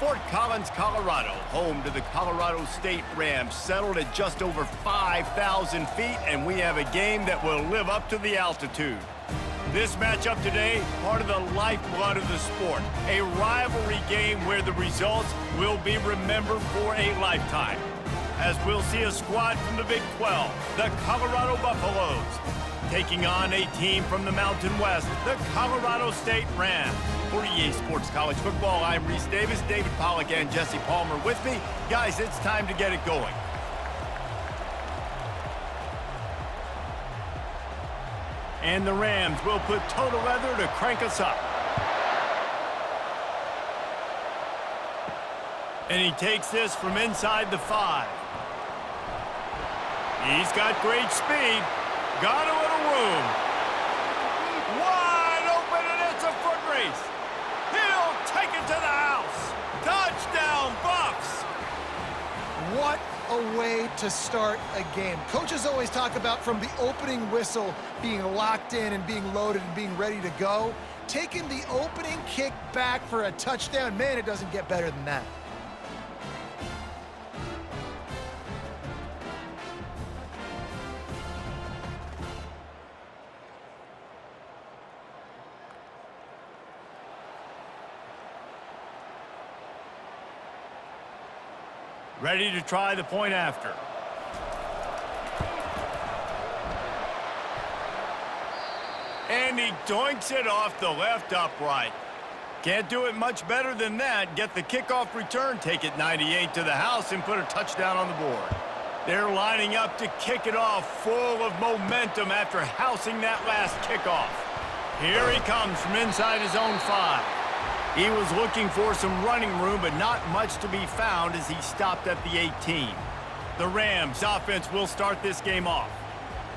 Fort Collins, Colorado, home to the Colorado State Rams, settled at just over 5,000 feet, and we have a game that will live up to the altitude. This matchup today, part of the lifeblood of the sport, a rivalry game where the results will be remembered for a lifetime. As we'll see a squad from the Big 12, the Colorado Buffaloes, taking on a team from the Mountain West, the Colorado State Rams. For EA Sports College Football, I'm Reese Davis, David Pollack, and Jesse Palmer with me. Guys, it's time to get it going. And the Rams will put total leather to crank us up. And he takes this from inside the 5. He's got great speed. Got a little room. Wide open, and it's a foot race. He'll take it to the house. Touchdown, Buffs. What a way to start a game. Coaches always talk about from the opening whistle being locked in and being loaded and being ready to go. Taking the opening kick back for a touchdown, man, it doesn't get better than that. Ready to try the point after. And he doinks it off the left upright. Can't do it much better than that. Get the kickoff return, take it 98 to the house, and put a touchdown on the board. They're lining up to kick it off, full of momentum after housing that last kickoff. Here he comes from inside his own 5. He was looking for some running room, but not much to be found as he stopped at the 18. The Rams offense will start this game off.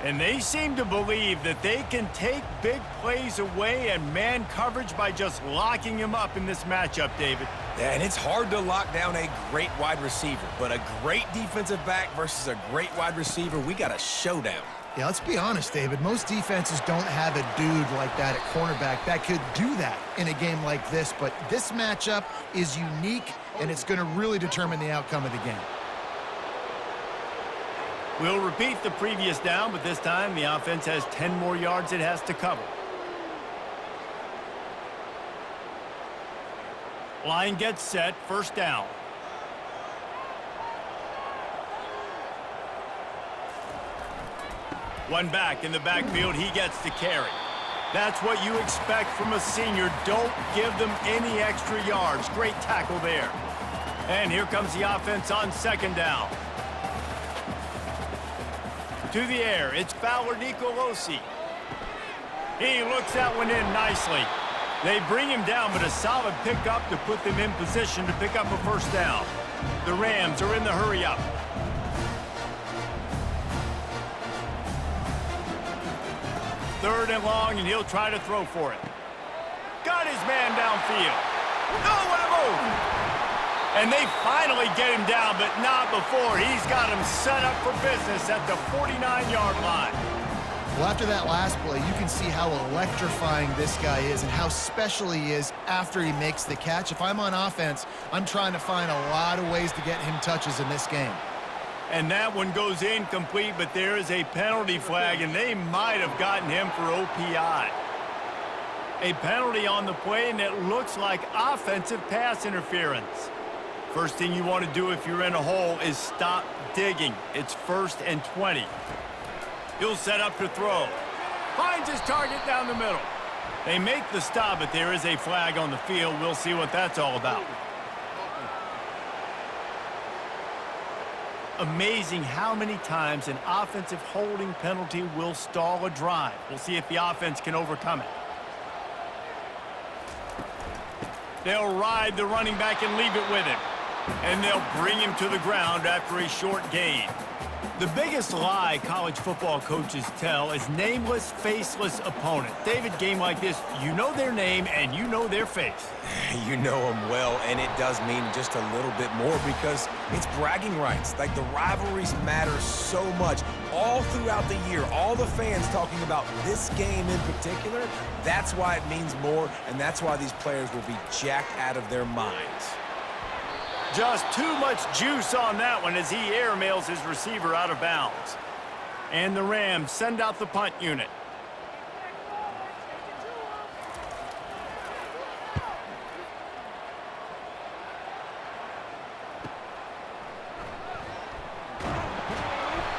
And they seem to believe that they can take big plays away and man coverage by just locking him up in this matchup, David. Yeah, and it's hard to lock down a great wide receiver, but a great defensive back versus a great wide receiver, we got a showdown. Yeah, let's be honest, David. Most defenses don't have a dude like that at cornerback that could do that in a game like this, but this matchup is unique, and it's going to really determine the outcome of the game. We'll repeat the previous down, but this time the offense has 10 more yards it has to cover. Line gets set, first down. One back in the backfield, he gets the carry. That's what you expect from a senior. Don't give them any extra yards. Great tackle there. And here comes the offense on second down. To the air, it's Fowler Nicolosi. He looks that one in nicely. They bring him down, but a solid pickup to put them in position to pick up a first down. The Rams are in the hurry-up. Third and long, and he'll try to throw for it. Got his man downfield. Nowhere to move. And they finally get him down, but not before. He's got him set up for business at the 49-yard line. Well, after that last play, you can see how electrifying this guy is and how special he is after he makes the catch. If I'm on offense, I'm trying to find a lot of ways to get him touches in this game. And that one goes incomplete, but there is a penalty flag, and they might have gotten him for OPI. A penalty on the play, and it looks like offensive pass interference. First thing you want to do if you're in a hole is stop digging. It's 1st and 20. He'll set up to throw. Finds his target down the middle. They make the stop, but there is a flag on the field. We'll see what that's all about. Amazing how many times an offensive holding penalty will stall a drive. We'll see if the offense can overcome it. They'll ride the running back and leave it with him. And they'll bring him to the ground after a short gain. The biggest lie college football coaches tell is nameless, faceless opponent. David, game like this, you know their name and you know their face. You know them well, and it does mean just a little bit more because it's bragging rights. Like, the rivalries matter so much all throughout the year. All the fans talking about this game in particular, that's why it means more, and that's why these players will be jacked out of their minds. Just too much juice on that one as he airmails his receiver out of bounds. And the Rams send out the punt unit.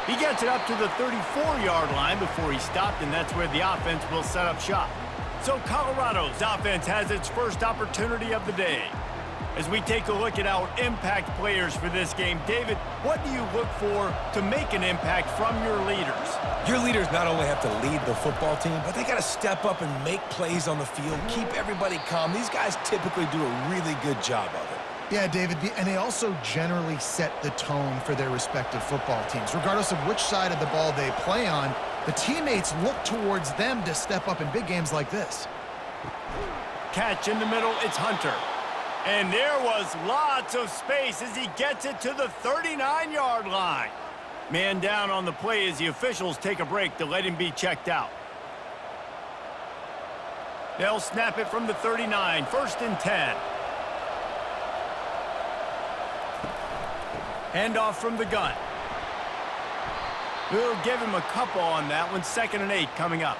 He gets it up to the 34-yard line before he stopped, and that's where the offense will set up shop. So Colorado's offense has its first opportunity of the day. As we take a look at our impact players for this game, David, what do you look for to make an impact from your leaders? Your leaders not only have to lead the football team, but they got to step up and make plays on the field, keep everybody calm. These guys typically do a really good job of it. Yeah, David, and they also generally set the tone for their respective football teams. Regardless of which side of the ball they play on, the teammates look towards them to step up in big games like this. Catch in the middle, it's Hunter. And there was lots of space as he gets it to the 39-yard line. Man down on the play as the officials take a break to let him be checked out. They'll snap it from the 39, 1st and 10. Handoff from the gun. We'll give him a couple on that one, 2nd and 8 coming up.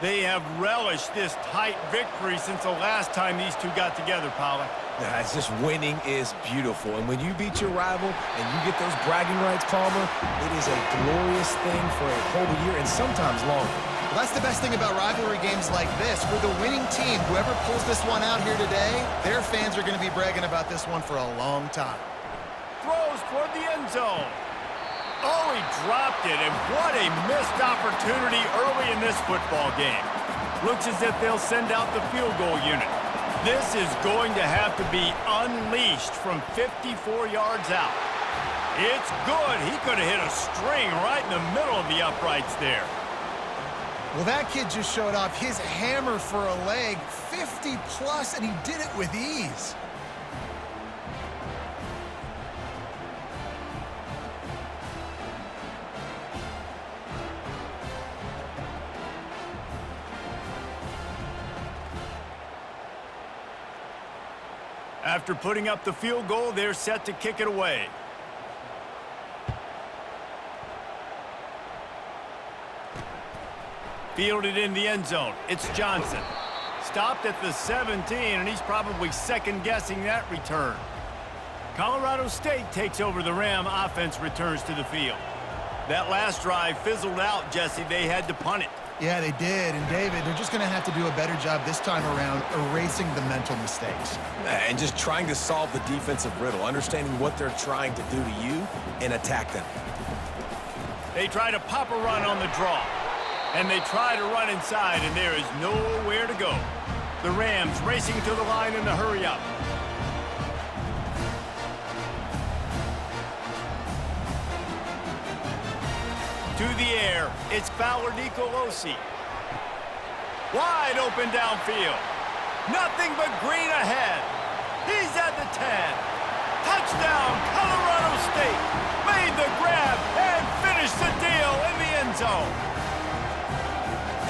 They have relished this tight victory since the last time these two got together, Pollack. Yeah, it's just winning is beautiful. And when you beat your rival and you get those bragging rights, Palmer, it is a glorious thing for a whole year and sometimes longer. Well, that's the best thing about rivalry games like this. For the winning team, whoever pulls this one out here today, their fans are going to be bragging about this one for a long time. Throws toward the end zone. Oh, he dropped it, and what a missed opportunity early in this football game. Looks as if they'll send out the field goal unit. This is going to have to be unleashed from 54 yards out. It's good. He could have hit a string right in the middle of the uprights there. Well, that kid just showed off his hammer for a leg, 50-plus, and he did it with ease. After putting up the field goal, they're set to kick it away. Fielded in the end zone. It's Johnson. Stopped at the 17, and he's probably second-guessing that return. Colorado State takes over the Ram. Offense returns to the field. That last drive fizzled out, Jesse. They had to punt it. Yeah, they did. And, David, they're just going to have to do a better job this time around erasing the mental mistakes. And just trying to solve the defensive riddle, understanding what they're trying to do to you and attack them. They try to pop a run on the draw. And they try to run inside, and there is nowhere to go. The Rams racing to the line in the hurry-up. To the air, it's Fowler Nicolosi. Wide open downfield. Nothing but green ahead. He's at the 10. Touchdown, Colorado State. Made the grab and finished the deal in the end zone.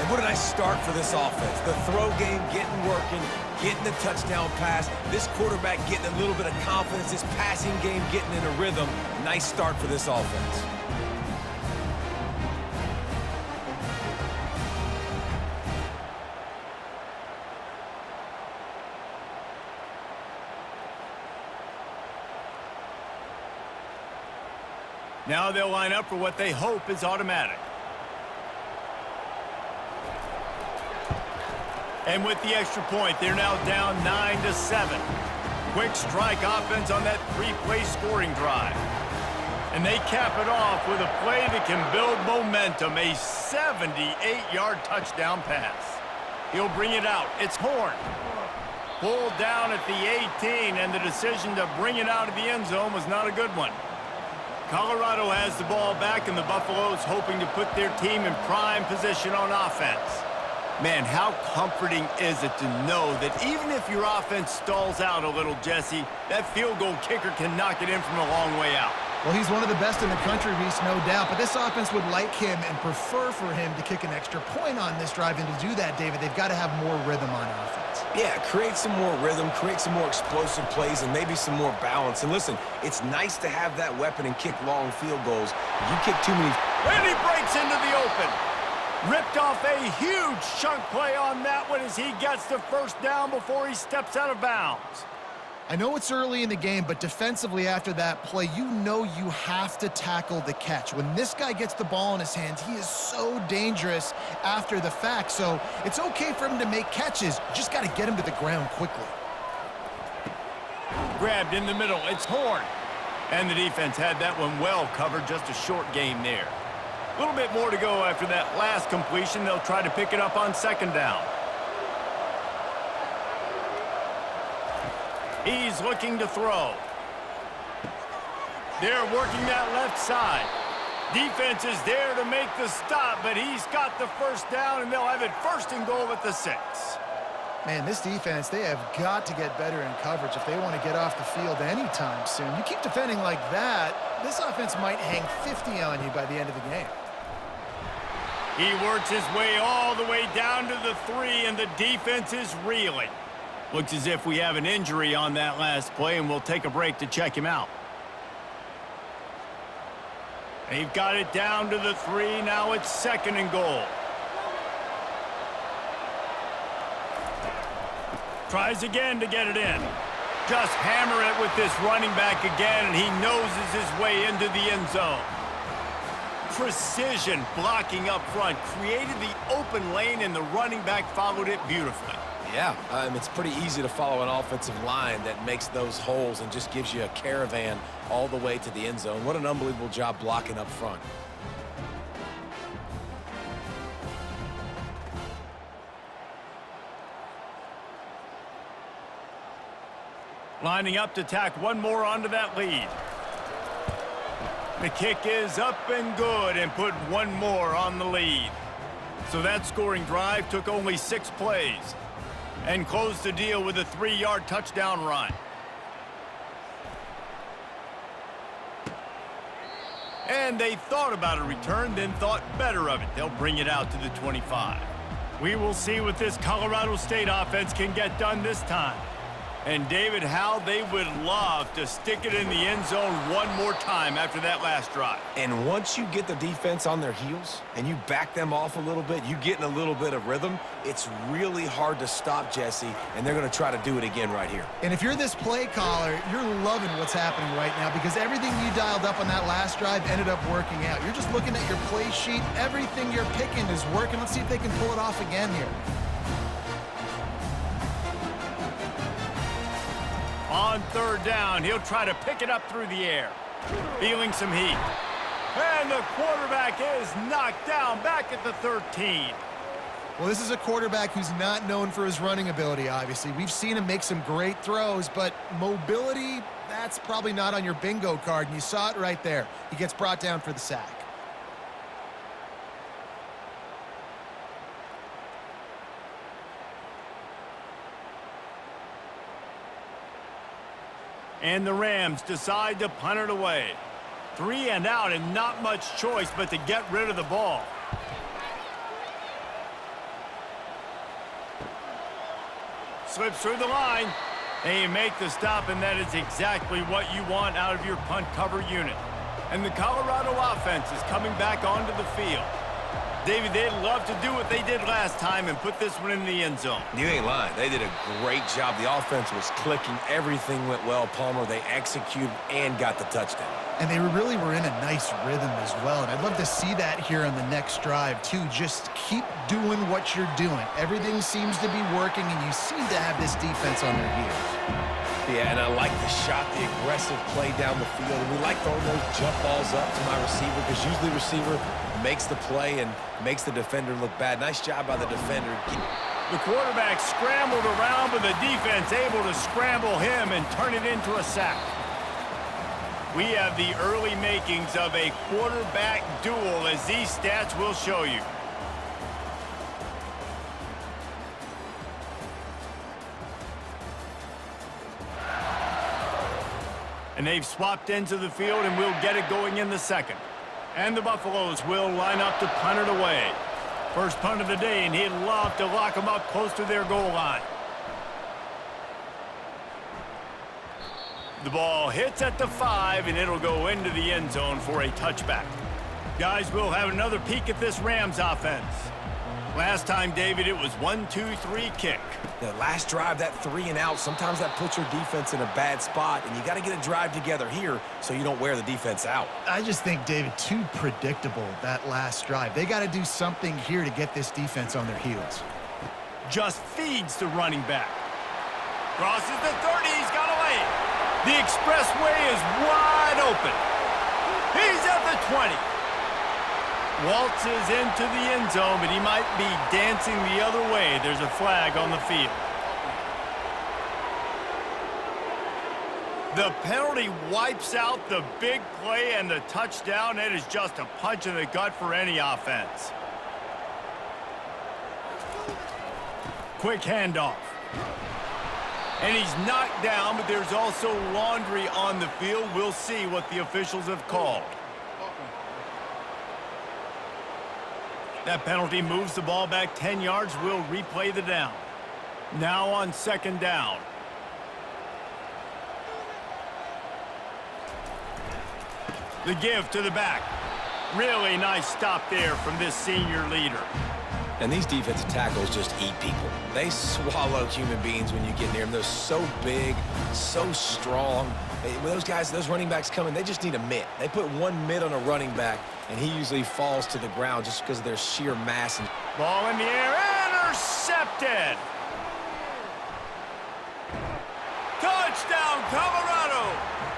And what a nice start for this offense. The throw game getting working, getting the touchdown pass. This quarterback getting a little bit of confidence. This passing game getting in a rhythm. Nice start for this offense. Now they'll line up for what they hope is automatic. And with the extra point, they're now down 9-7. Quick strike offense on that three-play scoring drive. And they cap it off with a play that can build momentum, a 78-yard touchdown pass. He'll bring it out. It's Horn. Pulled down at the 18, and the decision to bring it out of the end zone was not a good one. Colorado has the ball back, and the Buffaloes hoping to put their team in prime position on offense. Man, how comforting is it to know that even if your offense stalls out a little, Jesse, that field goal kicker can knock it in from a long way out. Well, he's one of the best in the country, Reese, no doubt. But this offense would like him and prefer for him to kick an extra point on this drive. And to do that, David, they've got to have more rhythm on offense. offense. Yeah, create some more rhythm, create some more explosive plays, and maybe some more balance. And listen, it's nice to have that weapon and kick long field goals. You kick too many... And he breaks into the open. Ripped off a huge chunk play on that one as he gets the first down before he steps out of bounds. I know it's early in the game, but defensively after that play, you know you have to tackle the catch. When this guy gets the ball in his hands, he is so dangerous after the fact. So it's okay for him to make catches. You just got to get him to the ground quickly. Grabbed in the middle. It's Horn. And the defense had that one well covered. Just a short game there. A little bit more to go after that last completion. They'll try to pick it up on second down. He's looking to throw. They're working that left side. Defense is there to make the stop, but he's got the first down, and they'll have it first and goal at the 6. Man, this defense, they have got to get better in coverage if they want to get off the field anytime soon. You keep defending like that, this offense might hang 50 on you by the end of the game. He works his way all the way down to the 3, and the defense is reeling. Looks as if we have an injury on that last play, and we'll take a break to check him out. They've got it down to the 3. Now it's second and goal. Tries again to get it in. Just hammer it with this running back again, and he noses his way into the end zone. Precision blocking up front. Created the open lane, and the running back followed it beautifully. Yeah, it's pretty easy to follow an offensive line that makes those holes and just gives you a caravan all the way to the end zone. What an unbelievable job blocking up front. Lining up to tack one more onto that lead. The kick is up and good and put one more on the lead. So that scoring drive took only 6 plays and closed the deal with a 3-yard touchdown run. And they thought about a return, then thought better of it. They'll bring it out to the 25. We will see what this Colorado State offense can get done this time. And David, how they would love to stick it in the end zone one more time after that last drive. And once you get the defense on their heels and you back them off a little bit, you get in a little bit of rhythm, it's really hard to stop, Jesse, and they're going to try to do it again right here. And if you're this play caller, you're loving what's happening right now because everything you dialed up on that last drive ended up working out. You're just looking at your play sheet. Everything you're picking is working. Let's see if they can pull it off again here. On third down, he'll try to pick it up through the air. Feeling some heat. And the quarterback is knocked down back at the 13. Well, this is a quarterback who's not known for his running ability, obviously. We've seen him make some great throws, but mobility, that's probably not on your bingo card, and you saw it right there. He gets brought down for the sack. And the Rams decide to punt it away. 3 and out and not much choice but to get rid of the ball. Slips through the line. They make the stop, and that is exactly what you want out of your punt cover unit. And the Colorado offense is coming back onto the field. David, they'd love to do what they did last time and put this one in the end zone. You ain't lying. They did a great job. The offense was clicking. Everything went well, Palmer. They executed and got the touchdown. And they really were in a nice rhythm as well. And I'd love to see that here on the next drive, too. Just keep doing what you're doing. Everything seems to be working, and you seem to have this defense on their heels. Yeah, and I like the shot, the aggressive play down the field. And we like throwing those jump balls up to my receiver because usually the receiver makes the play and makes the defender look bad. Nice job by the defender. The quarterback scrambled around, but the defense able to scramble him and turn it into a sack. We have the early makings of a quarterback duel, as these stats will show you. And they've swapped into the field, and we'll get it going in the second. And the Buffaloes will line up to punt it away. First punt of the day, and he'd love to lock them up close to their goal line. The ball hits at the 5, and it'll go into the end zone for a touchback. Guys, we'll have another peek at this Rams offense. Last time, David, it was 1-2-3 kick. The last drive, that 3 and out, sometimes that puts your defense in a bad spot, and you got to get a drive together here so you don't wear the defense out. I just think, David, too predictable, that last drive. They got to do something here to get this defense on their heels. Just feeds the running back. Crosses the 30, he's got away. The expressway is wide open. He's at the 20. Waltzes into the end zone, but he might be dancing the other way. There's a flag on the field. The penalty wipes out the big play and the touchdown. It is just a punch in the gut for any offense. Quick handoff. And he's knocked down, but there's also laundry on the field. We'll see what the officials have called. That penalty moves the ball back 10 yards. We'll replay the down. Now on second down. The give to the back. Really nice stop there from this senior leader. And these defensive tackles just eat people. They swallow human beings when you get near them. They're so big, so strong. When those guys, those running backs come in, they just need a mitt. They put one mitt on a running back, and he usually falls to the ground just because of their sheer mass. Ball in the air, intercepted. Touchdown, Colorado.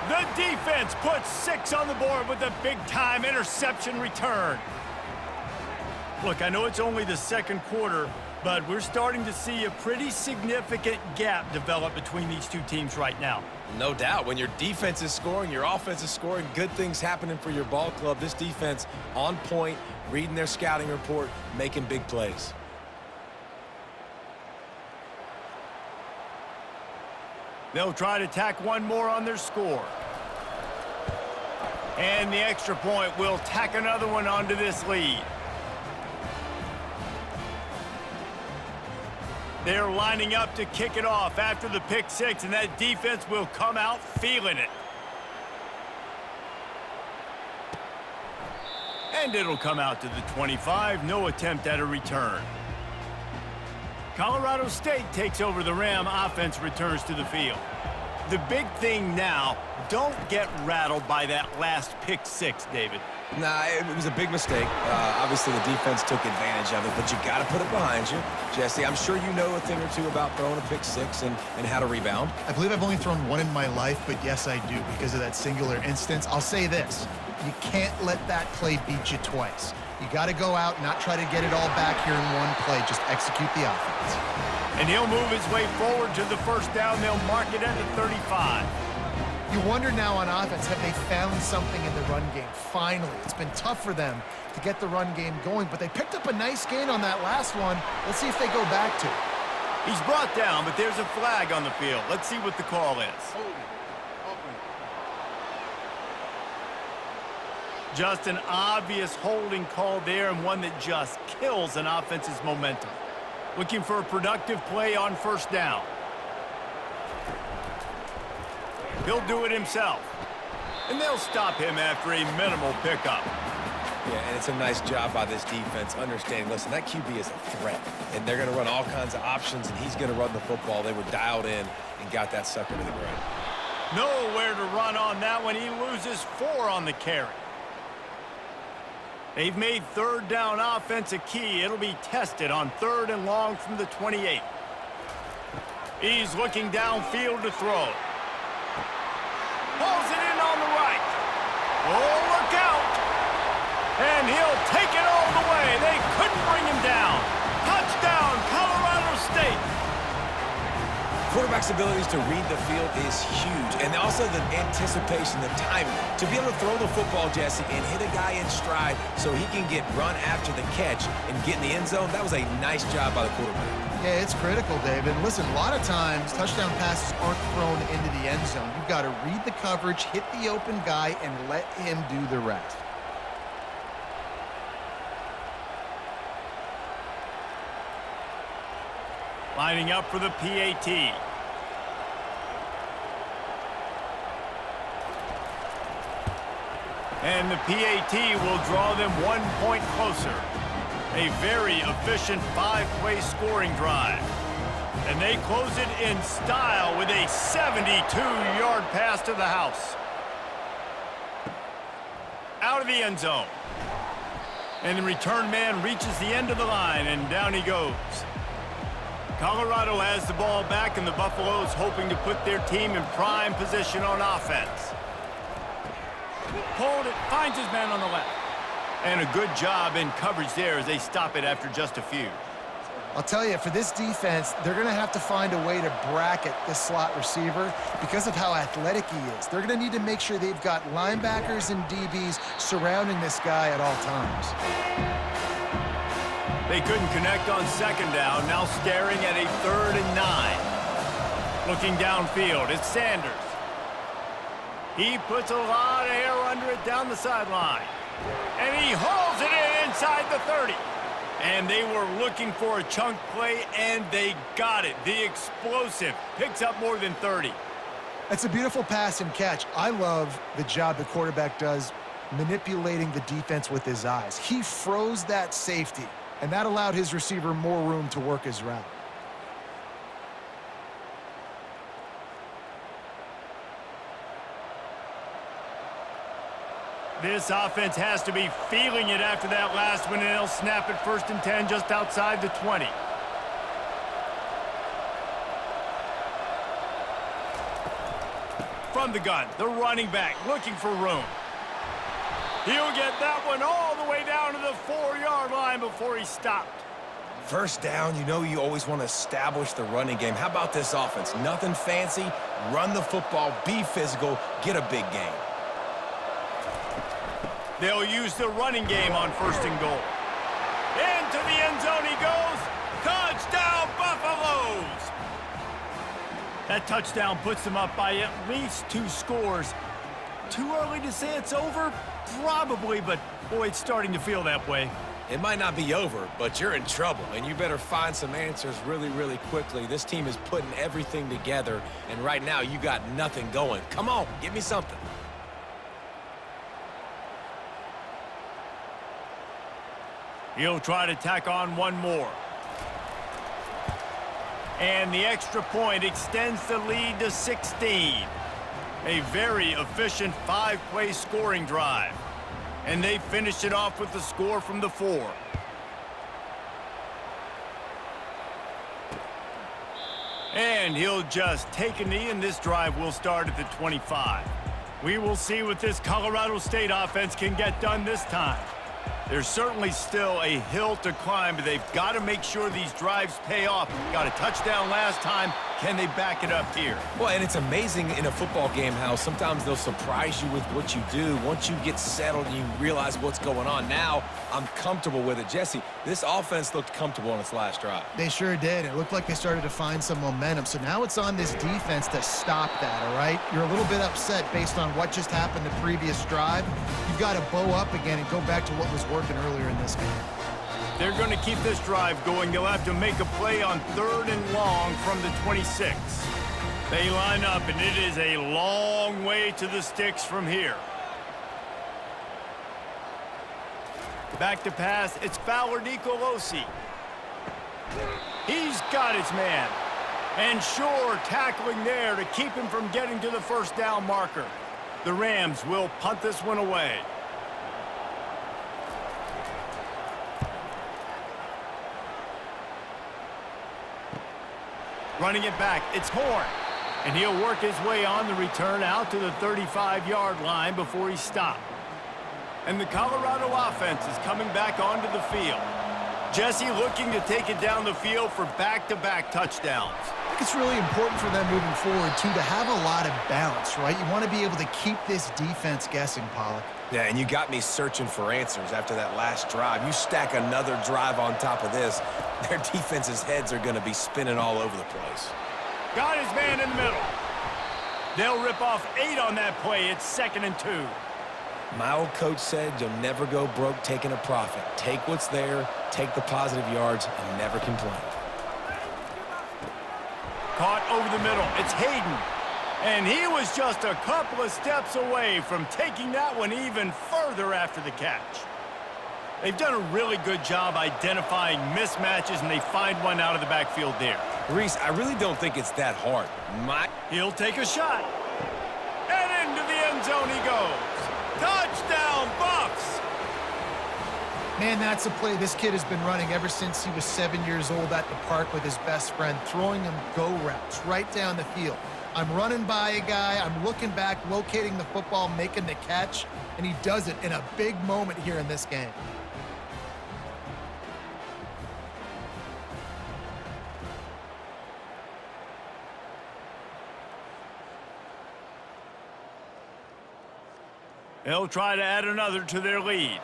The defense puts 6 on the board with a big-time interception return. Look, I know it's only the second quarter, but we're starting to see a pretty significant gap develop between these two teams right now. No doubt. When your defense is scoring, your offense is scoring, good things happening for your ball club. This defense on point, reading their scouting report, making big plays. They'll try to tack one more on their score. And the extra point will tack another one onto this lead. They're lining up to kick it off after the pick 6, and that defense will come out feeling it. And it'll come out to the 25. No attempt at a return. Colorado State takes over the Ram. Offense returns to the field. The big thing now, don't get rattled by that last pick 6, David. Nah, it was a big mistake. Obviously, the defense took advantage of it, but you got to put it behind you. Jesse, I'm sure you know a thing or two about throwing a pick 6 and how to rebound. I believe I've only thrown one in my life, but yes, I do because of that singular instance. I'll say this. You can't let that play beat you twice. You got to go out, not try to get it all back here in one play. Just execute the offense. And he'll move his way forward to the first down. They'll mark it at the 35. You wonder now on offense, have they found something in the run game? Finally, it's been tough for them to get the run game going, but they picked up a nice gain on that last one. Let's see if they go back to it. He's brought down, but there's a flag on the field. Let's see what the call is. Just an obvious holding call there, and one that just kills an offense's momentum. Looking for a productive play on first down. He'll do it himself. And they'll stop him after a minimal pickup. Yeah, and it's a nice job by this defense understanding, listen, that QB is a threat, and they're going to run all kinds of options, and he's going to run the football. They were dialed in and got that sucker to the ground. Nowhere to run on that one. He loses 4 on the carry. They've made third down offense a key. It'll be tested on 3rd and long from the 28. He's looking downfield to throw. Pulls it in on the right. Oh, look out. And he'll take it all the way. They couldn't bring him down. Touchdown, Colorado State. Quarterback's abilities to read the field is huge. And also the anticipation, the timing. To be able to throw the football, Jesse, and hit a guy in stride so he can get run after the catch and get in the end zone, that was a nice job by the quarterback. Yeah, it's critical, David. Listen, a lot of times touchdown passes aren't thrown into the end zone. You've got to read the coverage, hit the open guy, and let him do the rest. Lining up for the PAT. And the PAT will draw them 1 point closer. A very efficient 5-play scoring drive. And they close it in style with a 72-yard pass to the house. Out of the end zone. And the return man reaches the end of the line, and down he goes. Colorado has the ball back, and the Buffaloes hoping to put their team in prime position on offense. Pulled it, finds his man on the left. And a good job in coverage there as they stop it after just a few. I'll tell you, for this defense, they're going to have to find a way to bracket this slot receiver because of how athletic he is. They're going to need to make sure they've got linebackers and DBs surrounding this guy at all times. They couldn't connect on second down, now staring at a 3rd and 9. Looking downfield, it's Sanders. He puts a lot of air under it down the sideline. And he hauls it in inside the 30. And they were looking for a chunk play, and they got it. The explosive picks up more than 30. It's a beautiful pass and catch. I love the job the quarterback does manipulating the defense with his eyes. He froze that safety, and that allowed his receiver more room to work his route. This offense has to be feeling it after that last one, and they'll snap it 1st and 10 just outside the 20. From the gun, the running back looking for room. He'll get that one all the way down to the 4-yard line before he's stopped. First down, you know you always want to establish the running game. How about this offense? Nothing fancy. Run the football, be physical, get a big gain. They'll use the running game on 1st and goal. Into the end zone he goes. Touchdown, Buffaloes! That touchdown puts them up by at least 2 scores. Too early to say it's over? Probably, but boy, it's starting to feel that way. It might not be over, but you're in trouble, and you better find some answers really, really quickly. This team is putting everything together, and right now you got nothing going. Come on, give me something. He'll try to tack on one more. And the extra point extends the lead to 16. A very efficient 5-play scoring drive. And they finished it off with the score from the 4. And he'll just take a knee, and this drive will start at the 25. We will see what this Colorado State offense can get done this time. There's certainly still a hill to climb, but they've got to make sure these drives pay off. Got a touchdown last time. Can they back it up here? Well, and it's amazing in a football game how sometimes they'll surprise you with what you do. Once you get settled and you realize what's going on, now I'm comfortable with it. Jesse, this offense looked comfortable on its last drive. They sure did. It looked like they started to find some momentum. So now it's on this defense to stop that, all right? You're a little bit upset based on what just happened the previous drive. You've got to bow up again and go back to what was working earlier in this game. They're going to keep this drive going. They'll have to make a play on 3rd and long from the 26. They line up, and it is a long way to the sticks from here. Back to pass. It's Fowler Nicolosi. He's got his man. And sure, tackling there to keep him from getting to the 1st down marker. The Rams will punt this one away. Running it back, it's Horn. And he'll work his way on the return out to the 35-yard line before he's stopped. And the Colorado offense is coming back onto the field. Jesse looking to take it down the field for back-to-back touchdowns. I think it's really important for them moving forward, too, to have a lot of balance, right? You want to be able to keep this defense guessing, Pollock. Yeah, and you got me searching for answers after that last drive. You stack another drive on top of this, their defense's heads are going to be spinning all over the place. Got his man in the middle. They'll rip off 8 on that play. It's 2nd and 2. My old coach said you'll never go broke taking a profit. Take what's there, take the positive yards, and never complain. Caught over the middle. It's Hayden. And he was just a couple of steps away from taking that one even further after the catch. They've done a really good job identifying mismatches, and they find one out of the backfield there. Reese, I really don't think it's that hard. He'll take a shot. And into the end zone he goes. Touchdown, Buffs! Man, that's a play this kid has been running ever since he was 7 years old at the park with his best friend, throwing him go routes right down the field. I'm running by a guy, I'm looking back, locating the football, making the catch, and he does it in a big moment here in this game. They'll try to add another to their lead.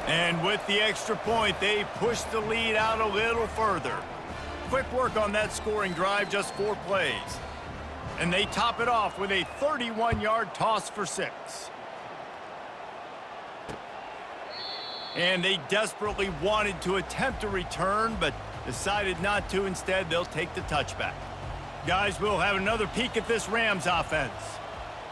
And with the extra point, they push the lead out a little further. Quick work on that scoring drive, just 4 plays. And they top it off with a 31-yard toss for 6. And they desperately wanted to attempt a return, but decided not to. Instead, they'll take the touchback. Guys, we'll have another peek at this Rams offense.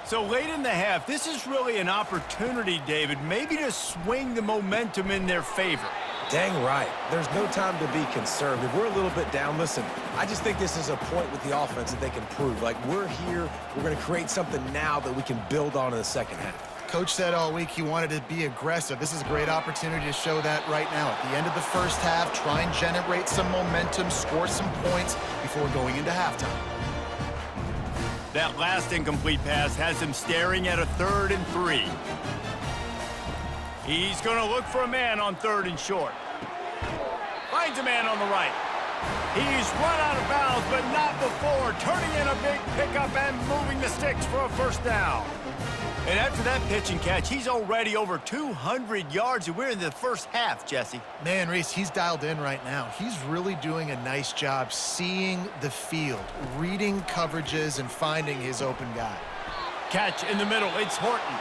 So late in the half, this is really an opportunity, David, maybe to swing the momentum in their favor. Dang right. There's no time to be conservative. We're a little bit down. Listen, I just think this is a point with the offense that they can prove. Like, we're here, we're going to create something now that we can build on in the second half. Coach said all week he wanted to be aggressive. This is a great opportunity to show that right now. At the end of the first half, try and generate some momentum, score some points before going into halftime. That last incomplete pass has him staring at a 3rd and 3. He's going to look for a man on 3rd and short. Finds a man on the right. He's run out of bounds, but not before turning in a big pickup and moving the sticks for a first down. And after that pitch and catch, he's already over 200 yards, and we're in the first half, Jesse. Man, Reese, he's dialed in right now. He's really doing a nice job seeing the field, reading coverages, and finding his open guy. Catch in the middle. It's Horton.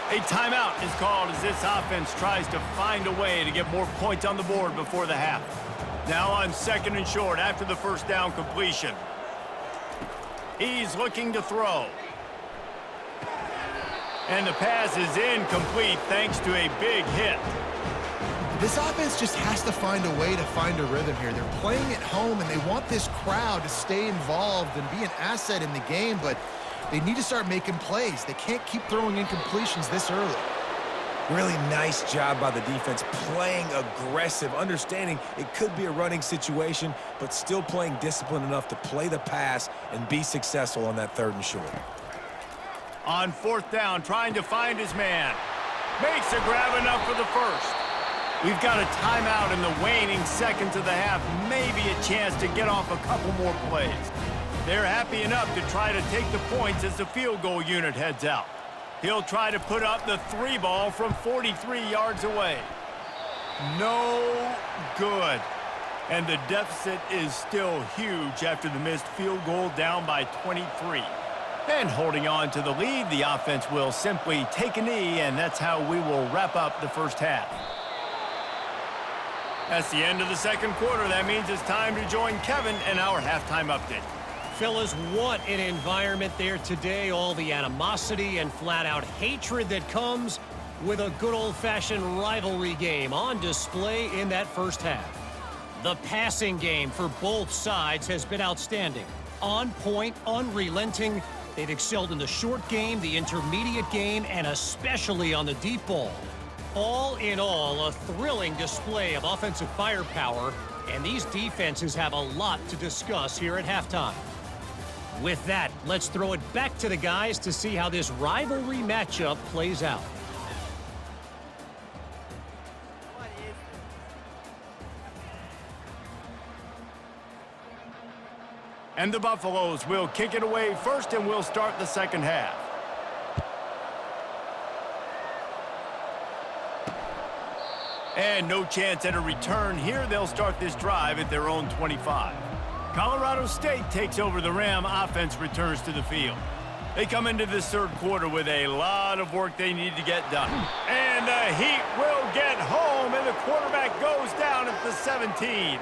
A timeout is called as this offense tries to find a way to get more points on the board before the half. Now on 2nd and short after the first down completion. He's looking to throw. And the pass is incomplete thanks to a big hit. This offense just has to find a way to find a rhythm here. They're playing at home, and they want this crowd to stay involved and be an asset in the game, but they need to start making plays. They can't keep throwing incompletions this early. Really nice job by the defense, playing aggressive, understanding it could be a running situation, but still playing disciplined enough to play the pass and be successful on that 3rd and short. On 4th down, trying to find his man. Makes a grab enough for the first. We've got a timeout in the waning seconds of the half. Maybe a chance to get off a couple more plays. They're happy enough to try to take the points as the field goal unit heads out. He'll try to put up the 3 ball from 43 yards away. No good. And the deficit is still huge after the missed field goal, down by 23. And holding on to the lead, the offense will simply take a knee, and that's how we will wrap up the first half. That's the end of the 2nd quarter. That means it's time to join Kevin in our halftime update. Fellas, what an environment there today. All the animosity and flat-out hatred that comes with a good old-fashioned rivalry game on display in that first half. The passing game for both sides has been outstanding. On point, unrelenting. They've excelled in the short game, the intermediate game, and especially on the deep ball. All in all, a thrilling display of offensive firepower, and these defenses have a lot to discuss here at halftime. With that, let's throw it back to the guys to see how this rivalry matchup plays out. And the Buffaloes will kick it away first, and we'll start the second half. And no chance at a return here. They'll start this drive at their own 25. Colorado State takes over. The Ram offense returns to the field. They come into this 3rd quarter with a lot of work they need to get done. And the Heat will get home, and the quarterback goes down at the 17.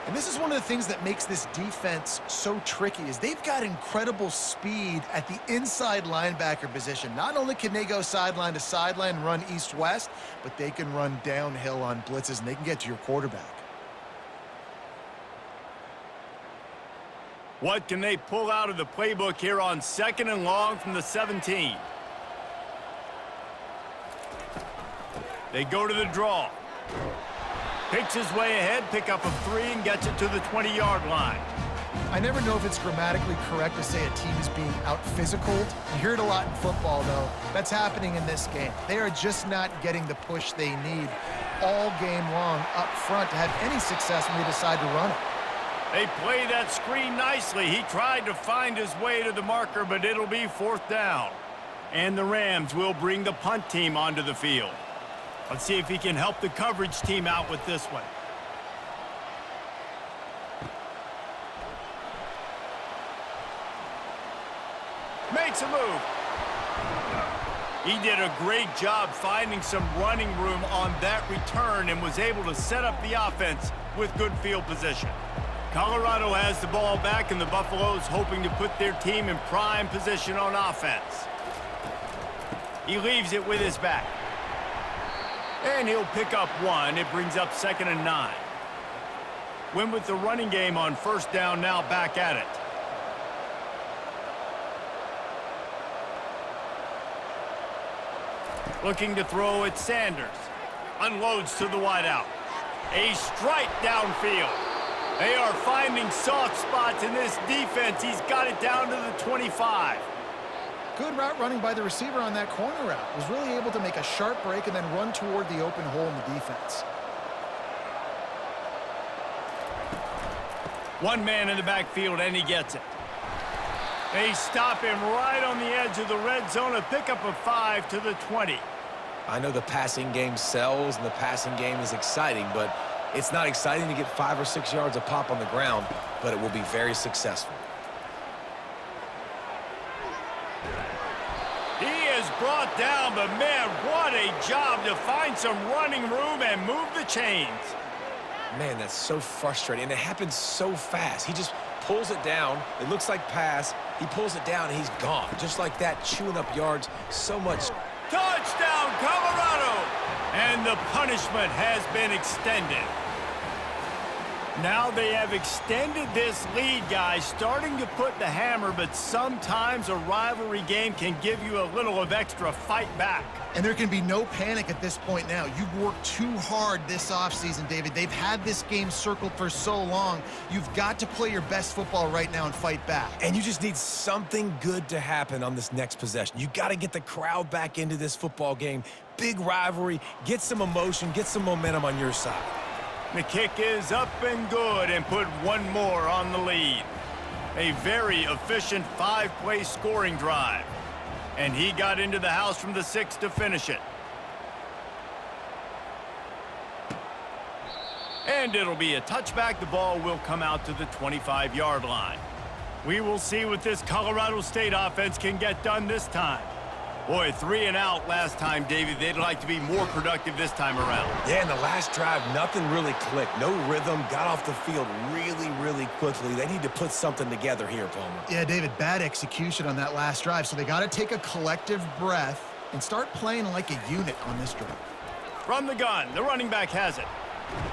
And this is one of the things that makes this defense so tricky is they've got incredible speed at the inside linebacker position. Not only can they go sideline to sideline, run east-west, but they can run downhill on blitzes, and they can get to your quarterback. What can they pull out of the playbook here on 2nd and long from the 17? They go to the draw. Picks his way ahead, pick up a 3, and gets it to the 20-yard line. I never know if it's grammatically correct to say a team is being out-physicaled. You hear it a lot in football, though. That's happening in this game. They are just not getting the push they need all game long up front to have any success when they decide to run it. They play that screen nicely. He tried to find his way to the marker, but it'll be 4th down. And the Rams will bring the punt team onto the field. Let's see if he can help the coverage team out with this one. Makes a move. He did a great job finding some running room on that return and was able to set up the offense with good field position. Colorado has the ball back, and the Buffaloes hoping to put their team in prime position on offense. He leaves it with his back. And he'll pick up 1. It brings up 2nd and 9. Win with the running game on 1st down, now back at it. Looking to throw at Sanders. Unloads to the wideout. A strike downfield. They are finding soft spots in this defense. He's got it down to the 25. Good route running by the receiver on that corner route. Was really able to make a sharp break and then run toward the open hole in the defense. One man in the backfield, and he gets it. They stop him right on the edge of the red zone. A pickup of 5 to the 20. I know the passing game sells and the passing game is exciting, but it's not exciting to get 5 or 6 yards a pop on the ground, but it will be very successful. He is brought down, but man, what a job to find some running room and move the chains. Man, that's so frustrating, and it happens so fast. He just pulls it down. It looks like pass. He pulls it down, and he's gone. Just like that, chewing up yards so much. Touchdown, Colorado! And the punishment has been extended. Now they have extended this lead, guys, starting to put the hammer, but sometimes a rivalry game can give you a little of extra fight back. And there can be no panic at this point now. You've worked too hard this offseason, David. They've had this game circled for so long. You've got to play your best football right now and fight back. And you just need something good to happen on this next possession. You got to get the crowd back into this football game. Big rivalry. Get some emotion. Get some momentum on your side. The kick is up and good, and put one more on the lead. A very efficient 5-play scoring drive. And he got into the house from the 6 to finish it. And it'll be a touchback. The ball will come out to the 25-yard line. We will see what this Colorado State offense can get done this time. Boy, 3 and out last time, Davey. They'd like to be more productive this time around. Yeah, in the last drive, nothing really clicked. No rhythm, got off the field really quickly. They need to put something together here, Palmer. Yeah, David, bad execution on that last drive, so they got to take a collective breath and start playing like a unit on this drive. From the gun, the running back has it.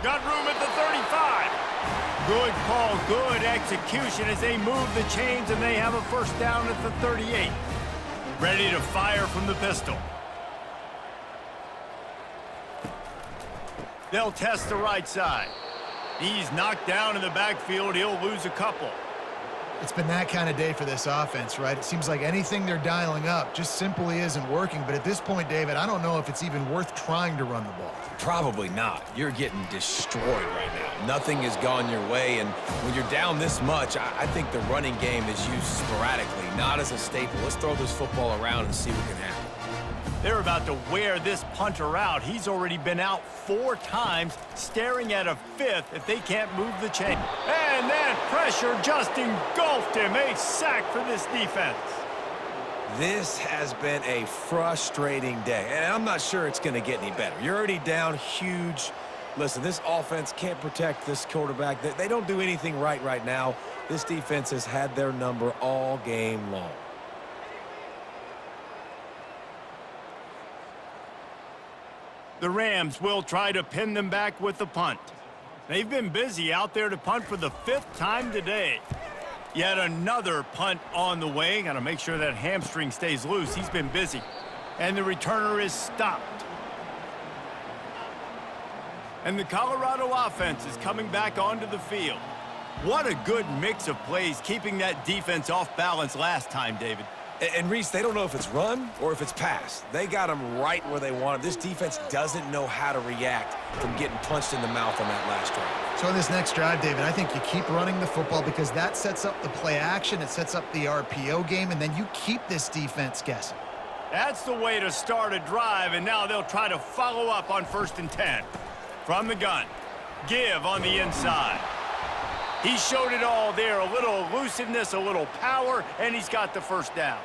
Got room at the 35. Good call, good execution as they move the chains, and they have a 1st down at the 38. Ready to fire from the pistol. They'll test the right side. He's knocked down in the backfield. He'll lose a couple. It's been that kind of day for this offense, right? It seems like anything they're dialing up just simply isn't working. But at this point, David, I don't know if it's even worth trying to run the ball. Probably not. You're getting destroyed right now. Nothing has gone your way, and when you're down this much, I think the running game is used sporadically, not as a staple. Let's throw this football around and see what can happen. They're about to wear this punter out. He's already been out 4 times, staring at a 5th if they can't move the chain. And that pressure just engulfed him. A sack for this defense. This has been a frustrating day, and I'm not sure it's going to get any better. You're already down huge. Listen, this offense can't protect this quarterback. They don't do anything right now. This defense has had their number all game long. The Rams will try to pin them back with the punt. They've been busy out there to punt for the 5th time today. Yet another punt on the way. Got to make sure that hamstring stays loose. He's been busy. And the returner is stopped. And the Colorado offense is coming back onto the field. What a good mix of plays, keeping that defense off balance last time, David. And Reese, they don't know if it's run or if it's pass. They got them right where they want them. This defense doesn't know how to react from getting punched in the mouth on that last drive. So in this next drive, David, I think you keep running the football because that sets up the play action, it sets up the RPO game, and then you keep this defense guessing. That's the way to start a drive, and now they'll try to follow up on 1st and 10. From the gun, give on the inside. He showed it all there, a little elusiveness, a little power, and he's got the first down.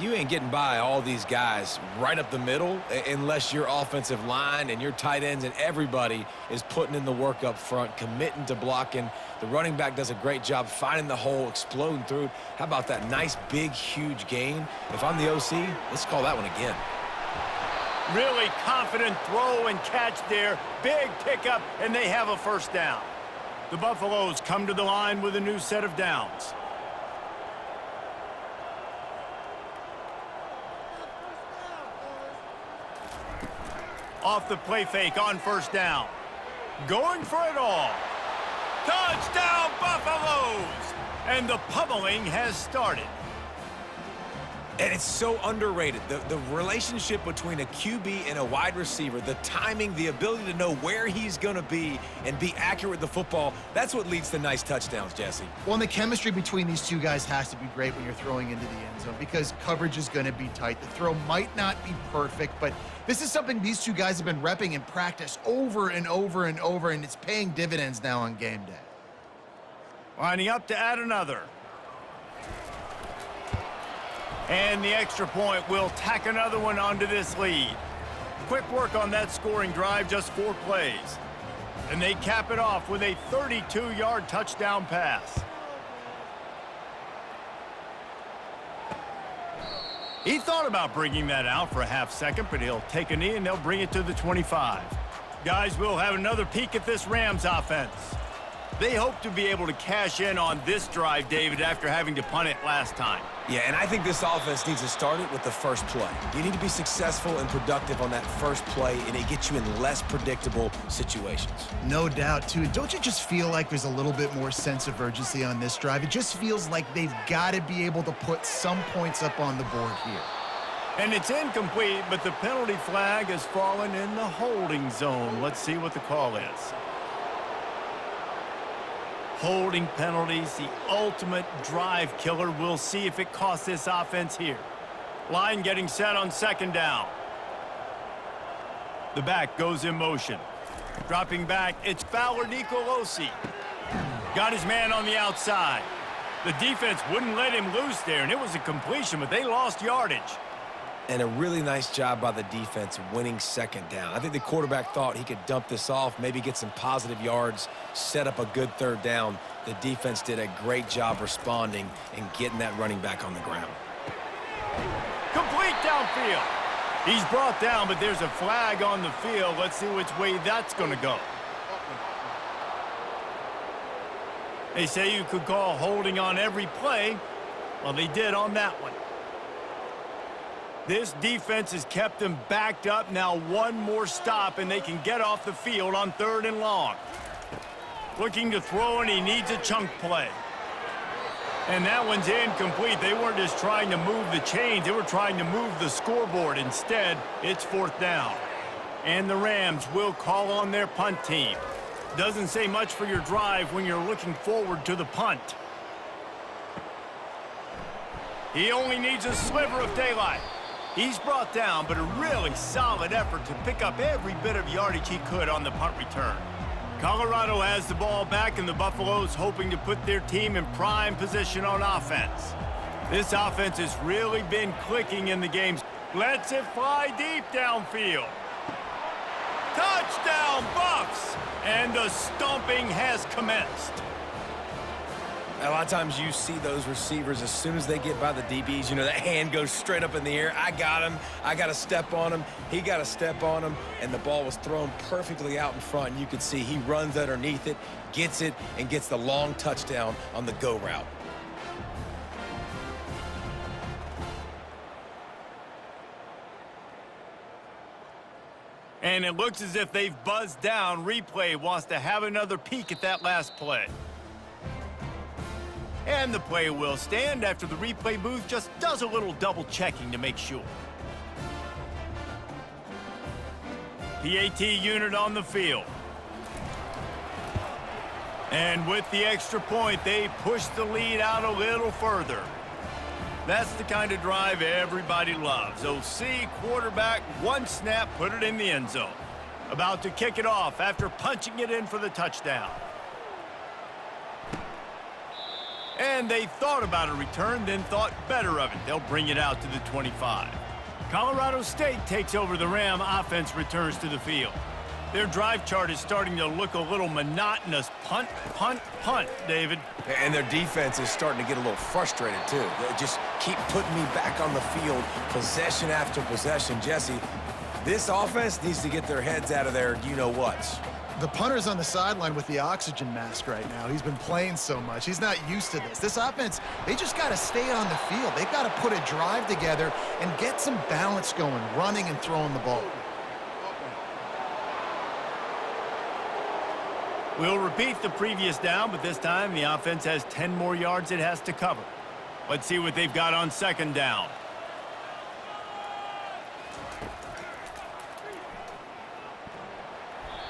You ain't getting by all these guys right up the middle unless your offensive line and your tight ends and everybody is putting in the work up front, committing to blocking. The running back does a great job finding the hole, exploding through. How about that nice, big, huge gain? If I'm the OC, let's call that one again. Really confident throw and catch there. Big pickup, and they have a first down. The Buffaloes come to the line with a new set of downs. Off the play fake on 1st down. Going for it all. Touchdown, Buffaloes! And the pummeling has started. And it's so underrated. The relationship between a QB and a wide receiver, the timing, the ability to know where he's going to be and be accurate with the football, that's what leads to nice touchdowns, Jesse. Well, and the chemistry between these two guys has to be great when you're throwing into the end zone because coverage is going to be tight. The throw might not be perfect, but this is something these two guys have been repping in practice over and over and over, and it's paying dividends now on game day. Lining up to add another. And the extra point will tack another one onto this lead. Quick work on that scoring drive, just 4 plays. And they cap it off with a 32-yard touchdown pass. He thought about bringing that out for a half second, but he'll take a knee and they'll bring it to the 25. Guys, we'll have another peek at this Rams offense. They hope to be able to cash in on this drive, David, after having to punt it last time. Yeah, and I think this offense needs to start it with the first play. You need to be successful and productive on that first play, and it gets you in less predictable situations. No doubt, too. Don't you just feel like there's a little bit more sense of urgency on this drive? It just feels like they've got to be able to put some points up on the board here. And it's incomplete, but the penalty flag has fallen in the holding zone. Let's see what the call is. Holding penalties, the ultimate drive killer. We'll see if it costs this offense here. Line getting set on 2nd down. The back goes in motion. Dropping back, it's Fowler Nicolosi. Got his man on the outside. The defense wouldn't let him loose there, and it was a completion, but they lost yardage. And a really nice job by the defense winning 2nd down. I think the quarterback thought he could dump this off, maybe get some positive yards, set up a good 3rd down. The defense did a great job responding and getting that running back on the ground. Complete downfield. He's brought down, but there's a flag on the field. Let's see which way that's going to go. They say you could call holding on every play. Well, they did on that one. This defense has kept them backed up. Now one more stop, and they can get off the field on 3rd and long. Looking to throw, and he needs a chunk play. And that one's incomplete. They weren't just trying to move the chains. They were trying to move the scoreboard. Instead, it's 4th down. And the Rams will call on their punt team. Doesn't say much for your drive when you're looking forward to the punt. He only needs a sliver of daylight. He's brought down, but a really solid effort to pick up every bit of yardage he could on the punt return. Colorado has the ball back, and the Buffaloes hoping to put their team in prime position on offense. This offense has really been clicking in the games. Lets it fly deep downfield. Touchdown, Buffs! And the stomping has commenced. A lot of times you see those receivers, as soon as they get by the DBs, you know, that hand goes straight up in the air. I got him. I got to step on him. He got to step on him. And the ball was thrown perfectly out in front. And you could see he runs underneath it, gets it, and gets the long touchdown on the go route. And it looks as if they've buzzed down. Replay wants to have another peek at that last play. And the play will stand after the replay booth just does a little double checking to make sure. PAT unit on the field. And with the extra point, they push the lead out a little further. That's the kind of drive everybody loves. OC, quarterback, one snap, put it in the end zone. About to kick it off after punching it in for the touchdown. And they thought about a return, then thought better of it. They'll bring it out to the 25. Colorado State takes over the Ram. Offense returns to the field. Their drive chart is starting to look a little monotonous. Punt, punt, punt, David. And their defense is starting to get a little frustrated, too. They just keep putting me back on the field, possession after possession. Jesse, this offense needs to get their heads out of their you-know-whats. The punter's on the sideline with the oxygen mask right now. He's been playing so much. He's not used to this. This offense, they just got to stay on the field. They've got to put a drive together and get some balance going, running and throwing the ball. We'll repeat the previous down, but this time the offense has 10 more yards it has to cover. Let's see what they've got on second down.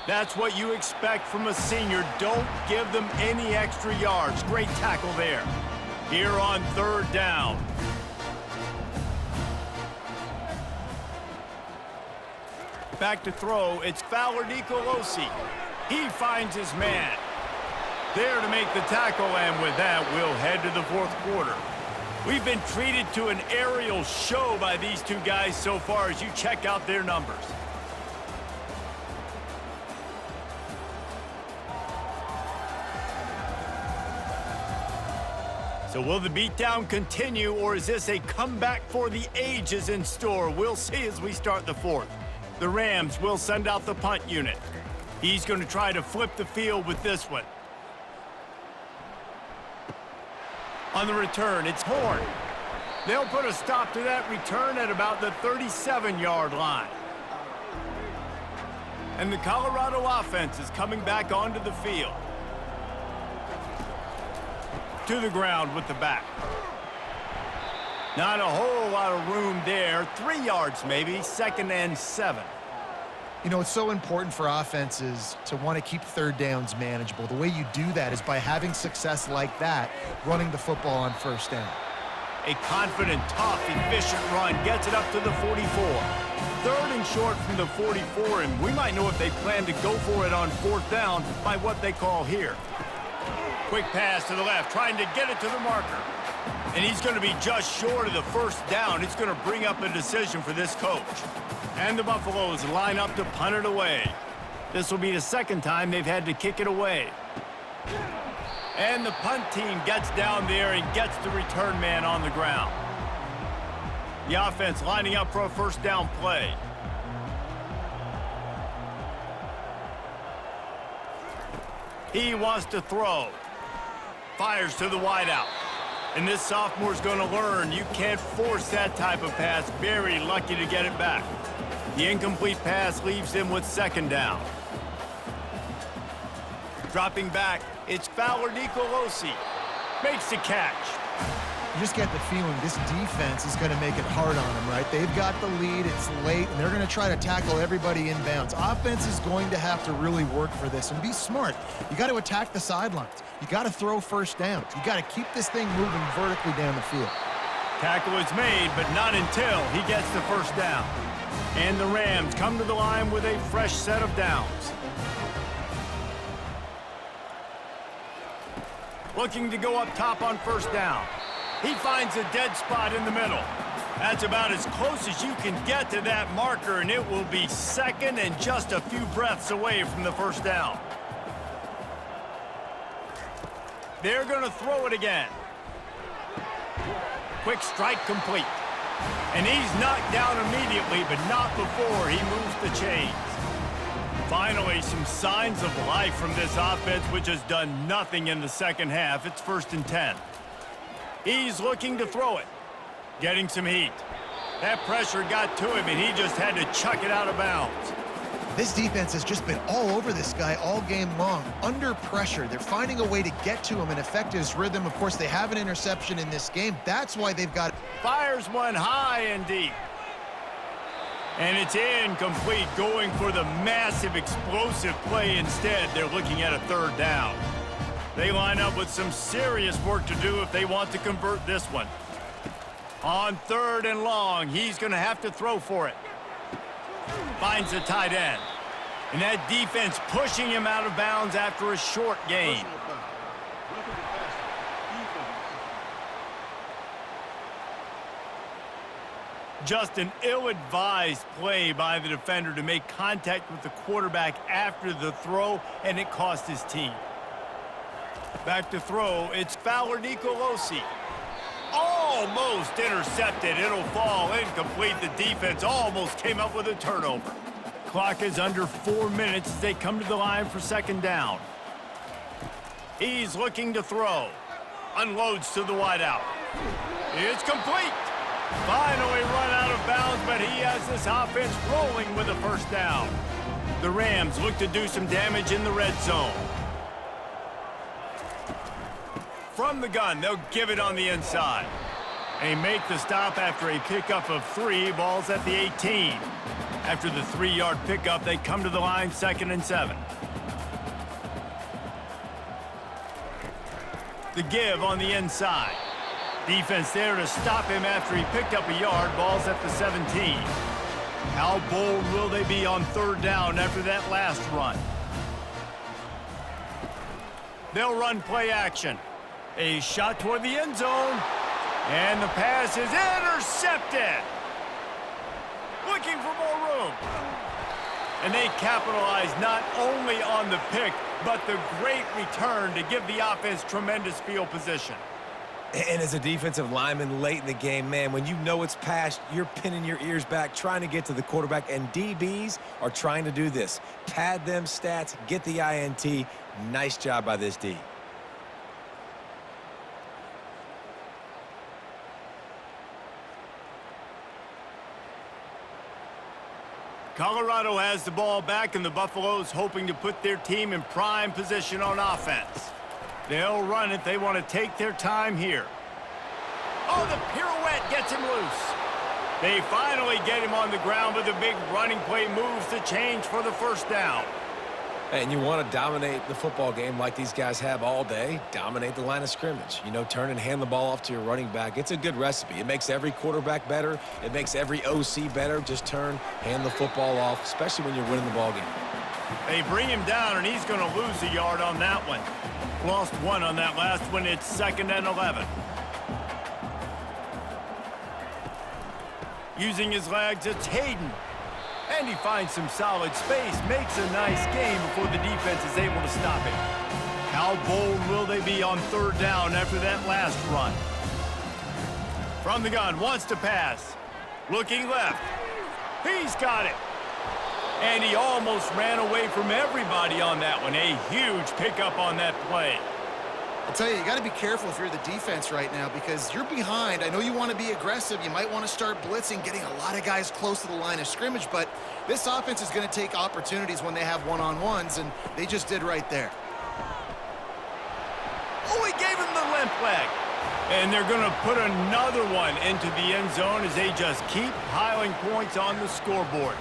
That's what you expect from a senior. Don't give them any extra yards. Great tackle there. Here on third down. Back to throw, it's Fowler Nicolosi. He finds his man. There to make the tackle, and with that, we'll head to the fourth quarter. We've been treated to an aerial show by these two guys so far as you check out their numbers. So will the beatdown continue, or is this a comeback for the ages in store? We'll see as we start the fourth. The Rams will send out the punt unit. He's going to try to flip the field with this one. On the return, it's Horn. They'll put a stop to that return at about the 37-yard line. And the Colorado offense is coming back onto the field. To the ground with the back. Not a whole lot of room there. 3 yards maybe, 2nd and 7. You know, it's so important for offenses to want to keep third downs manageable. The way you do that is by having success like that, running the football on first down. A confident, tough, efficient run gets it up to the 44. 3rd and short from the 44, and we might know if they plan to go for it on 4th down by what they call here. Quick pass to the left, trying to get it to the marker. And he's going to be just short of the 1st down. It's going to bring up a decision for this coach. And the Buffaloes line up to punt it away. This will be the 2nd time they've had to kick it away. And the punt team gets down there and gets the return man on the ground. The offense lining up for a 1st down play. He wants to throw. Fires to the wideout. And this sophomore's going to learn you can't force that type of pass. Very lucky to get it back. The incomplete pass leaves him with 2nd down. Dropping back, it's Fowler Nicolosi. Makes the catch. You just get the feeling this defense is going to make it hard on them, right? They've got the lead, it's late, and they're going to try to tackle everybody inbounds. Offense is going to have to really work for this and be smart. You got to attack the sidelines. You got to throw 1st downs. You got to keep this thing moving vertically down the field. Tackle is made, but not until he gets the 1st down. And the Rams come to the line with a fresh set of downs. Looking to go up top on 1st down. He finds a dead spot in the middle. That's about as close as you can get to that marker, and it will be second and just a few breaths away from the first down. They're going to throw it again. Quick strike complete. And he's knocked down immediately, but not before he moves the chains. Finally, some signs of life from this offense, which has done nothing in the second half. It's 1st and 10. He's looking to throw it. Getting some heat. That pressure got to him, and he just had to chuck it out of bounds. This defense has just been all over this guy all game long. Under pressure, they're finding a way to get to him and affect his rhythm. Of course, they have an interception in this game. That's why they've got... Fires one high and deep. And it's incomplete, going for the massive explosive play instead. They're looking at a 3rd down. They line up with some serious work to do if they want to convert this one. On 3rd and long, he's going to have to throw for it. Finds the tight end. And that defense pushing him out of bounds after a short gain. Just an ill-advised play by the defender to make contact with the quarterback after the throw, and it cost his team. Back to throw, it's Fowler Nicolosi. Almost intercepted. It'll fall incomplete. The defense almost came up with a turnover. Clock is under 4 minutes as they come to the line for 2nd down. He's looking to throw. Unloads to the wideout. It's complete. Finally run out of bounds, but he has this offense rolling with a 1st down. The Rams look to do some damage in the red zone. From the gun, they'll give it on the inside. They make the stop after a pickup of 3, balls at the 18. After the 3-yard pickup, they come to the line 2nd and 7. The give on the inside. Defense there to stop him after he picked up a yard, balls at the 17. How bold will they be on 3rd down after that last run? They'll run play action. A shot toward the end zone. And the pass is intercepted. Looking for more room. And they capitalize not only on the pick, but the great return to give the offense tremendous field position. And as a defensive lineman late in the game, man, when you know it's past, you're pinning your ears back, trying to get to the quarterback, and DBs are trying to do this. Pad them stats, get the INT. Nice job by this D. Colorado has the ball back, and the Buffaloes hoping to put their team in prime position on offense. They'll run it. They want to take their time here. Oh, the pirouette gets him loose. They finally get him on the ground, but the big running play moves the change for the 1st down. And you want to dominate the football game like these guys have all day. Dominate the line of scrimmage. You know, turn and hand the ball off to your running back. It's a good recipe. It makes every quarterback better. It makes every OC better. Just turn, hand the football off, especially when you're winning the ball game. They bring him down, and he's going to lose a yard on that one. Lost 1 on that last one. It's 2nd and 11. Using his legs, it's Hayden. And he finds some solid space, makes a nice game before the defense is able to stop it. How bold will they be on 3rd down after that last run? From the gun, wants to pass. Looking left. He's got it. And he almost ran away from everybody on that one. A huge pickup on that play. I'll tell you got to be careful if you're the defense right now because you're behind. I know you want to be aggressive. You might want to start blitzing, getting a lot of guys close to the line of scrimmage, but this offense is going to take opportunities when they have one-on-ones, and they just did right there. Oh, he gave him the limp leg. And they're going to put another one into the end zone as they just keep piling points on the scoreboard.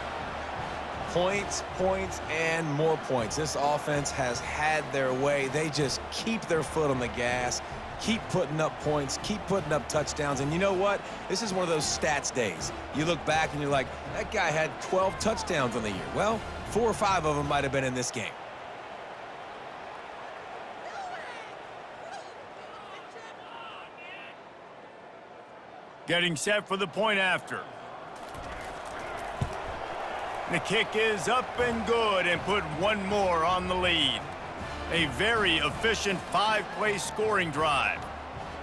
Points, points, and more points. This offense has had their way. They just keep their foot on the gas, keep putting up points, keep putting up touchdowns. And you know what? This is one of those stats days. You look back and you're like, that guy had 12 touchdowns on the year. Well, 4 or 5 of them might have been in this game. Getting set for the point after. The kick is up and good and put one more on the lead. A very efficient 5-play scoring drive.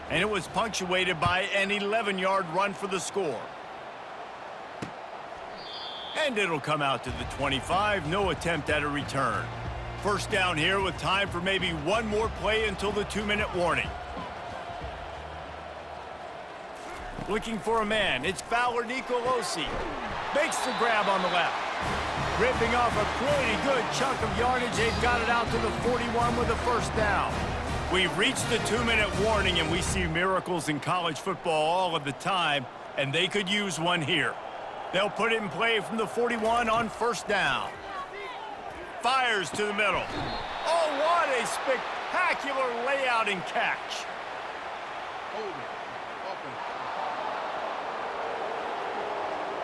And it was punctuated by an 11-yard run for the score. And it'll come out to the 25. No attempt at a return. First down here with time for maybe one more play until the 2-minute warning. Looking for a man. It's Fowler Nicolosi. Makes the grab on the left. Ripping off a pretty good chunk of yardage. They've got it out to the 41 with a first down. We've reached the 2-minute warning, and we see miracles in college football all of the time, and they could use one here. They'll put it in play from the 41 on first down. Fires to the middle. Oh, what a spectacular layout and catch.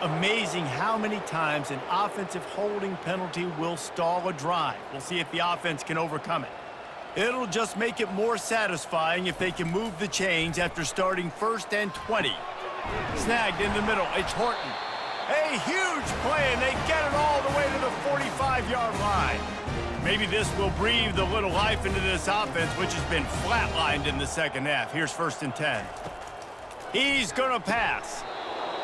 Amazing how many times an offensive holding penalty will stall a drive. We'll see if the offense can overcome it. It'll just make it more satisfying if they can move the chains after starting 1st and 20. Snagged in the middle. It's Horton. A huge play, and they get it all the way to the 45-yard line. Maybe this will breathe a little life into this offense, which has been flatlined in the second half. Here's 1st and 10. He's going to pass.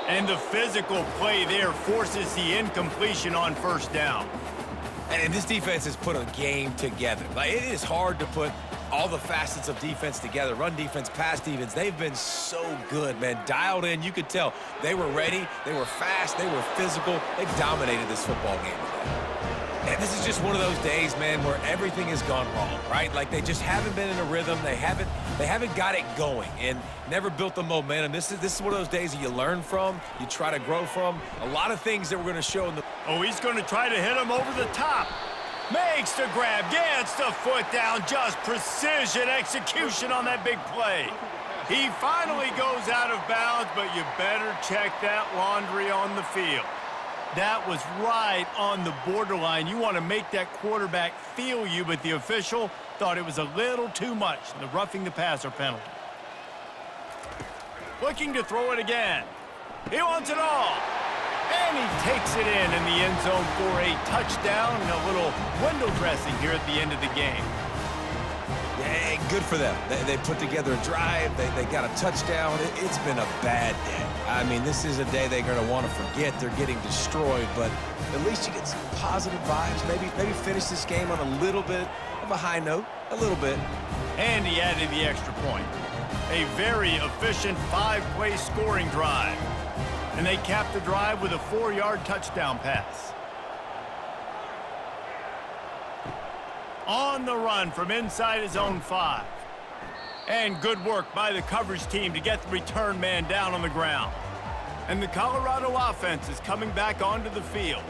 And the physical play there forces the incompletion on first down. And this defense has put a game together. Like, it is hard to put all the facets of defense together. Run defense, pass defense. They've been so good, man. Dialed in. You could tell they were ready. They were fast. They were physical. They dominated this football game today. And this is just one of those days, man, where everything has gone wrong, right? Like, they just haven't been in a rhythm. They haven't got it going and never built the momentum. This is one of those days that you learn from, you try to grow from. A lot of things that we're going to show in the... Oh, he's going to try to hit him over the top. Makes the grab, gets the foot down. Just precision execution on that big play. He finally goes out of bounds, but you better check that laundry on the field. That was right on the borderline. You want to make that quarterback feel you, but the official thought it was a little too much. The roughing the passer penalty. Looking to throw it again. He wants it all. And he takes it in the end zone for a touchdown and a little window dressing here at the end of the game. Yeah, good for them. They put together a drive. They got a touchdown. It's been a bad day. I mean, this is a day they're going to want to forget. They're getting destroyed, but at least you get some positive vibes. Maybe finish this game on a little bit of a high note, a little bit. And he added the extra point. A very efficient 5-play scoring drive. And they capped the drive with a 4-yard touchdown pass. On the run from inside his own 5. And good work by the coverage team to get the return man down on the ground. And the Colorado offense is coming back onto the field.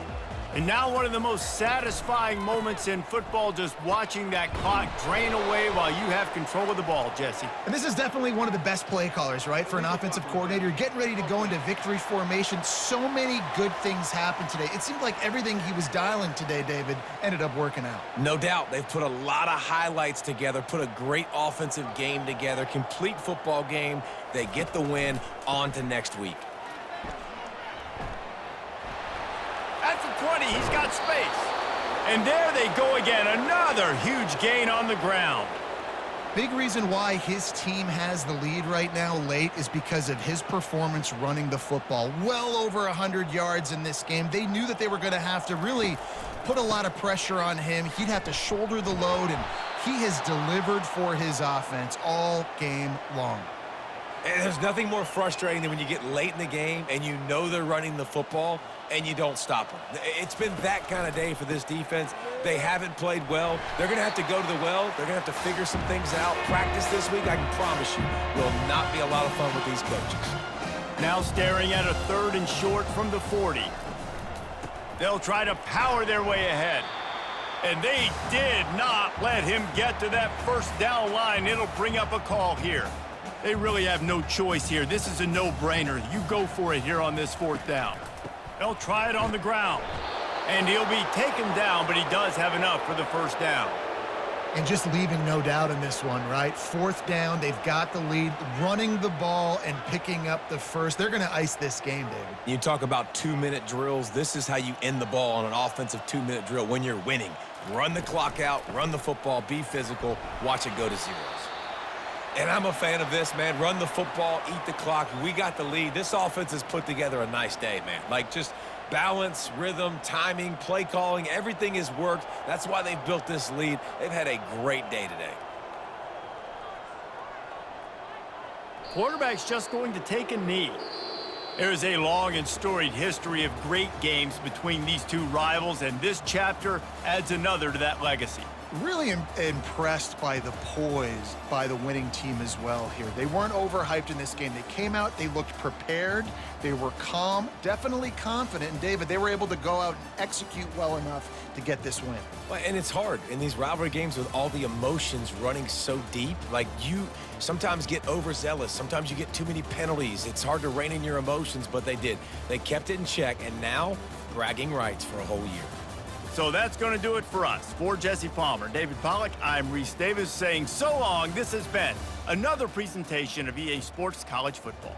And now one of the most satisfying moments in football, just watching that clock drain away while you have control of the ball, Jesse. And this is definitely one of the best play callers, right, for an offensive coordinator. Getting ready to go into victory formation. So many good things happened today. It seemed like everything he was dialing today, David, ended up working out. No doubt. They've put a lot of highlights together, put a great offensive game together, complete football game. They get the win. On to next week. At the 20, he's got space. And there they go again. Another huge gain on the ground. Big reason why his team has the lead right now late is because of his performance running the football. Well over 100 yards in this game. They knew that they were going to have to really put a lot of pressure on him. He'd have to shoulder the load, and he has delivered for his offense all game long. And there's nothing more frustrating than when you get late in the game and you know they're running the football and you don't stop them. It's been that kind of day for this defense. They haven't played well. They're going to have to go to the well. They're going to have to figure some things out. Practice this week, I can promise you, will not be a lot of fun with these coaches. Now staring at a 3rd and short from the 40. They'll try to power their way ahead. And they did not let him get to that first down line. It'll bring up a call here. They really have no choice here. This is a no-brainer. You go for it here on this 4th down. They'll try it on the ground. And he'll be taken down, but he does have enough for the first down. And just leaving no doubt in this one, right? 4th down, they've got the lead, running the ball and picking up the first. They're going to ice this game, David. You talk about 2-minute drills. This is how you end the ball on an offensive 2-minute drill when you're winning. Run the clock out, run the football, be physical, watch it go to zeros. And I'm a fan of this, man. Run the football, eat the clock. We got the lead. This offense has put together a nice day, man. Like, just balance, rhythm, timing, play calling, everything has worked. That's why they've built this lead. They've had a great day today. Quarterback's just going to take a knee. There is a long and storied history of great games between these two rivals, and this chapter adds another to that legacy. Really impressed by the poise by the winning team as well here. They weren't overhyped in this game. They came out, they looked prepared, they were calm, definitely confident. And David, they were able to go out and execute well enough to get this win. Well, and it's hard in these rivalry games with all the emotions running so deep. Like, you sometimes get overzealous. Sometimes you get too many penalties. It's hard to rein in your emotions, but they did. They kept it in check, and now bragging rights for a whole year. So that's going to do it for us. For Jesse Palmer, David Pollack, I'm Reese Davis saying so long. This has been another presentation of EA Sports College Football.